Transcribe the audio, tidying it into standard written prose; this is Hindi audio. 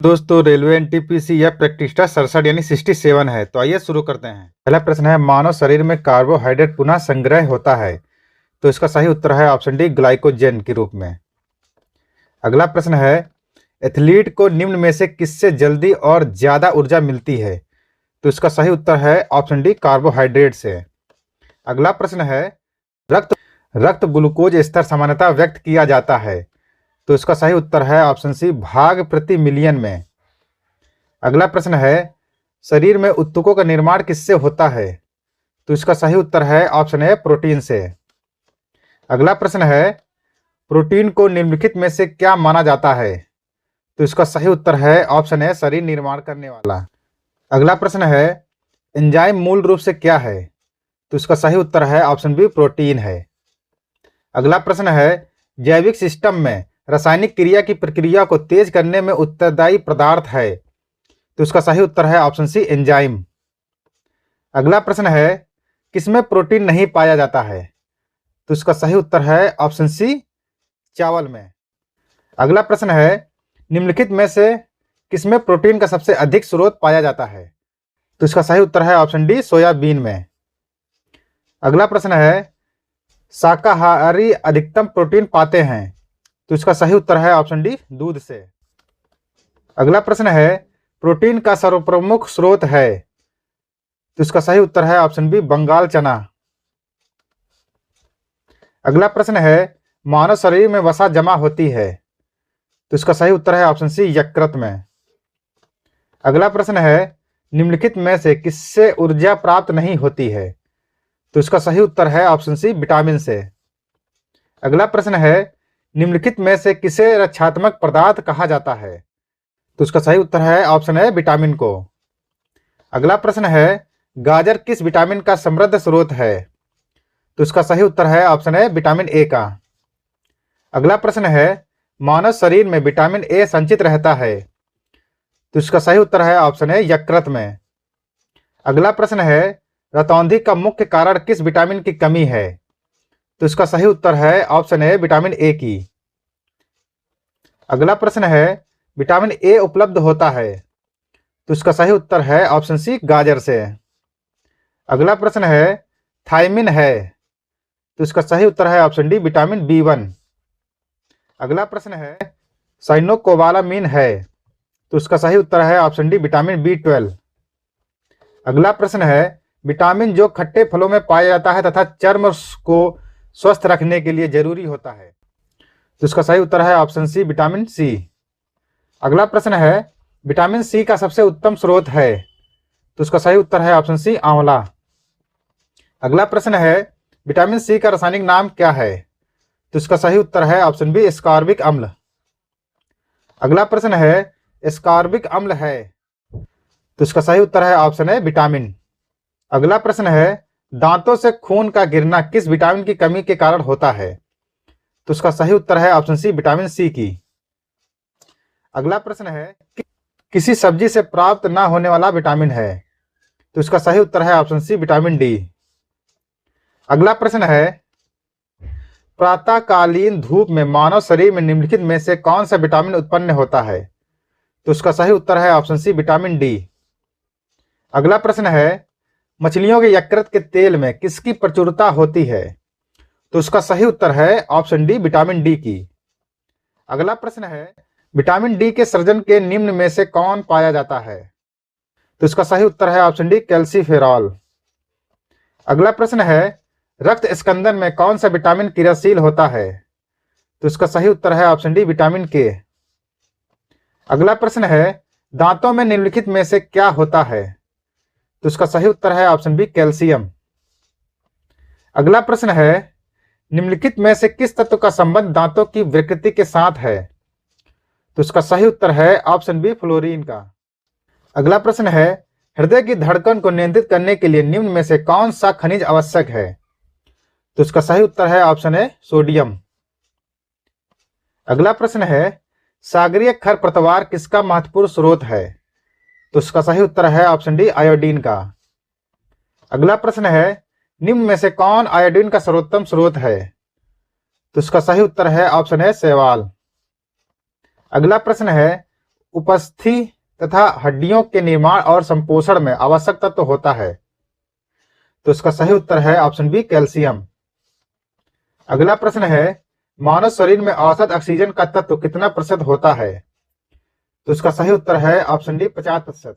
दोस्तों रेलवे एनटीपीसी या प्रैक्टिस्टा 67 यानी 67 है। तो आइए शुरू करते हैं। पहला प्रश्न है, मानव शरीर में कार्बोहाइड्रेट पुनः संग्रह होता है। तो इसका सही उत्तर है ऑप्शन डी, ग्लाइकोजन के रूप में। अगला प्रश्न है, एथलीट को निम्न में से किससे जल्दी और ज्यादा ऊर्जा मिलती है। तो इसका सही उत्तर है ऑप्शन डी, कार्बोहाइड्रेट से। अगला प्रश्न है, रक्त रक्त ग्लूकोज स्तर सामान्यतः व्यक्त किया जाता है। तो इसका सही उत्तर है ऑप्शन सी, भाग प्रति मिलियन में। अगला प्रश्न है, शरीर में ऊतकों का निर्माण किससे होता है। तो इसका सही उत्तर है ऑप्शन ए, प्रोटीन से। अगला प्रश्न है, प्रोटीन को निम्नलिखित में से क्या माना जाता है। तो इसका सही उत्तर है ऑप्शन ए, शरीर निर्माण करने वाला। अगला प्रश्न है, एंजाइम मूल रूप से क्या है। तो इसका सही उत्तर है ऑप्शन बी, प्रोटीन है। अगला प्रश्न है, जैविक सिस्टम में रासायनिक क्रिया की प्रक्रिया को तेज करने में उत्तरदायी पदार्थ है। तो इसका सही उत्तर है ऑप्शन सी, एंजाइम। अगला प्रश्न है, किसमें प्रोटीन नहीं पाया जाता है। तो इसका सही उत्तर है ऑप्शन सी, चावल में। अगला प्रश्न है, निम्नलिखित में से किसमें प्रोटीन का सबसे अधिक स्रोत पाया जाता है। तो इसका सही उत्तर है ऑप्शन डी, सोयाबीन में। अगला प्रश्न है, शाकाहारी अधिकतम प्रोटीन पाते हैं। तो इसका सही उत्तर है ऑप्शन डी, दूध से। अगला प्रश्न है, प्रोटीन का सर्वप्रमुख स्रोत है। तो इसका सही उत्तर है ऑप्शन बी, बंगाल चना। अगला प्रश्न है, मानव शरीर में वसा जमा होती है। तो इसका सही उत्तर है ऑप्शन सी, यकृत में। अगला प्रश्न है, निम्नलिखित में से किससे ऊर्जा प्राप्त नहीं होती है। तो इसका सही उत्तर है ऑप्शन सी, विटामिन से। अगला प्रश्न है, निम्नलिखित में से किसे रक्षात्मक पदार्थ कहा जाता है। तो इसका सही उत्तर है ऑप्शन है, विटामिन को। अगला प्रश्न है, गाजर किस विटामिन का समृद्ध स्रोत है। तो इसका सही उत्तर है ऑप्शन है, विटामिन ए का। अगला प्रश्न है, मानव शरीर में विटामिन ए संचित रहता है। तो इसका सही उत्तर है ऑप्शन है, यकृत में। अगला प्रश्न है, रतौंधी का मुख्य कारण किस विटामिन की कमी है। तो इसका सही उत्तर है ऑप्शन है, विटामिन ए की। अगला प्रश्न है, विटामिन ए उपलब्ध होता है। तो इसका सही उत्तर है ऑप्शन सी, गाजर से। अगला प्रश्न है, थायमिन है। तो इसका सही उत्तर है ऑप्शन डी, विटामिन B1। अगला प्रश्न है, साइनोकोबालामिन है। तो इसका सही उत्तर है ऑप्शन डी, विटामिन B12। अगला प्रश्न है, विटामिन जो खट्टे फलों में पाया जाता है तथा चर्म को स्वस्थ रखने के लिए जरूरी होता है। तो इसका सही उत्तर है ऑप्शन सी, विटामिन सी। अगला प्रश्न है, विटामिन सी का सबसे उत्तम स्रोत है। तो इसका सही उत्तर है ऑप्शन सी, आंवला। अगला प्रश्न है, विटामिन सी का रासायनिक नाम क्या है। तो इसका सही उत्तर है ऑप्शन बी, एस्कॉर्बिक अम्ल। अगला प्रश्न है, एस्कॉर्बिक अम्ल है। तो इसका सही उत्तर है ऑप्शन है, विटामिन। अगला प्रश्न है, दांतों से खून का गिरना किस विटामिन की कमी के कारण होता है। तो इसका सही उत्तर है ऑप्शन सी, विटामिन सी की। अगला प्रश्न है, किसी सब्जी से प्राप्त ना होने वाला विटामिन है। तो इसका सही उत्तर है ऑप्शन सी, विटामिन डी। अगला प्रश्न है, प्रातःकालीन धूप में मानव शरीर में निम्नलिखित में से कौन सा विटामिन उत्पन्न होता है। तो इसका सही उत्तर है ऑप्शन सी, विटामिन डी। अगला प्रश्न है, मछलियों के यकृत के तेल में किसकी प्रचुरता होती है। तो इसका सही उत्तर है ऑप्शन डी, विटामिन डी की। अगला प्रश्न है, विटामिन डी के सृजन के निम्न में से कौन पाया जाता है। तो इसका सही उत्तर है ऑप्शन डी, कैल्सीफेरॉल। अगला प्रश्न है, रक्त स्कंदन में कौन सा विटामिन क्रियाशील होता है। तो इसका सही उत्तर है ऑप्शन डी, विटामिन के। अगला प्रश्न है, दांतों में निम्नलिखित में से क्या होता है। तो इसका सही उत्तर है ऑप्शन बी, कैल्शियम। अगला प्रश्न है, निम्नलिखित में से किस तत्व का संबंध दांतों की विकृति के साथ है। तो इसका सही उत्तर है ऑप्शन बी, फ्लोरीन का। अगला प्रश्न है, हृदय की धड़कन को नियंत्रित करने के लिए निम्न में से कौन सा खनिज आवश्यक है। तो इसका सही उत्तर है ऑप्शन है, सोडियम। अगला प्रश्न है, सागरीय खरपतवार किसका महत्वपूर्ण स्रोत है। तो इसका सही उत्तर है ऑप्शन डी, आयोडीन का। अगला प्रश्न है, निम्न में से कौन आयोडीन का सर्वोत्तम स्रोत है। तो इसका सही उत्तर है ऑप्शन है, शैवाल। अगला प्रश्न है, उपस्थिति तथा हड्डियों के निर्माण और संपोषण में आवश्यक तत्व होता है? तो इसका सही उत्तर है ऑप्शन बी कैल्शियम। अगला प्रश्न है मानव शरीर में औसत ऑक्सीजन का तत्व कितना प्रतिशत होता है? तो इसका सही उत्तर है ऑप्शन डी 50%।